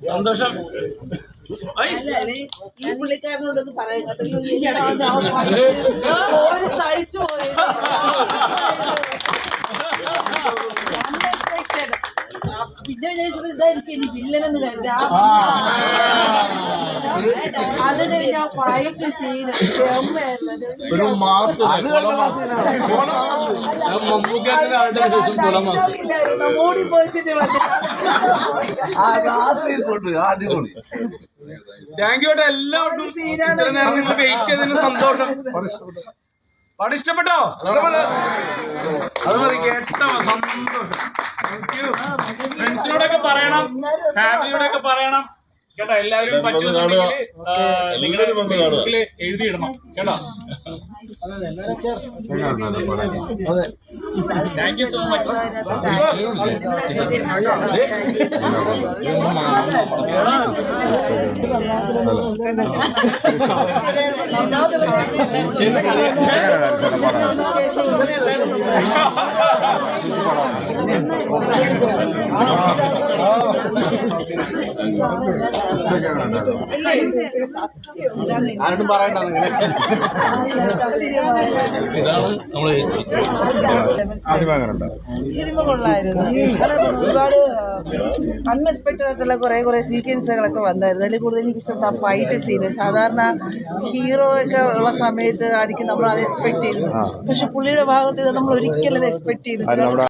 സന്തോഷം. ഈ പുള്ളിക്കാരനോടൊന്ന് പറയുന്നത് തയ്ച്ചു പോയി. പിന്നെ വിചാരിച്ചത് ഇതായിരിക്കും ഇനി വില്ലനെന്ന് കരുതി. അത് കഴിഞ്ഞ ഫൈറ്റ് സീൻ ഒരു മാസം മൂടി പോയിട്ട് താങ്ക് യു എല്ലാവർക്കും. ഇത്ര നേരം നിങ്ങൾ വെയിറ്റ് ചെയ്തതിന് സന്തോഷം. പാട്ട് ഇഷ്ടപ്പെട്ടോ? അത് മതി, കേട്ടോ സന്തോഷം. ഫ്രണ്ട്സിനോടൊക്കെ പറയണം, ഫാമിലിയോടൊക്കെ പറയണം കേട്ടോ. എല്ലാവരും പറ്റുന്നുണ്ടെങ്കിൽ നിങ്ങളുടെ ഫേസ്ബുക്കിൽ എഴുതിയിടണം കേട്ടോ. Thank you so much. ആരോടും പറയണ്ട. ഇതാണ് നമ്മള് സിനിമ കൊള്ളായിരുന്നു. ഒരുപാട് അൺഎക്സ്പെക്ടഡ് ആയിട്ടുള്ള കുറെ സീക്വൻസുകളൊക്കെ വന്നായിരുന്നു. അതിൽ കൂടുതൽ എനിക്ക് ഇഷ്ടപ്പെട്ട ആ ഫൈറ്റ് സീന്. സാധാരണ ഹീറോ ഒക്കെ ഉള്ള സമയത്ത് ആയിരിക്കും നമ്മൾ അത് എക്സ്പെക്ട് ചെയ്യുന്നത്. പക്ഷെ പുള്ളിയുടെ ഭാഗത്ത് നമ്മൾ ഒരിക്കലും അത് എക്സ്പെക്ട് ചെയ്തിട്ടില്ല.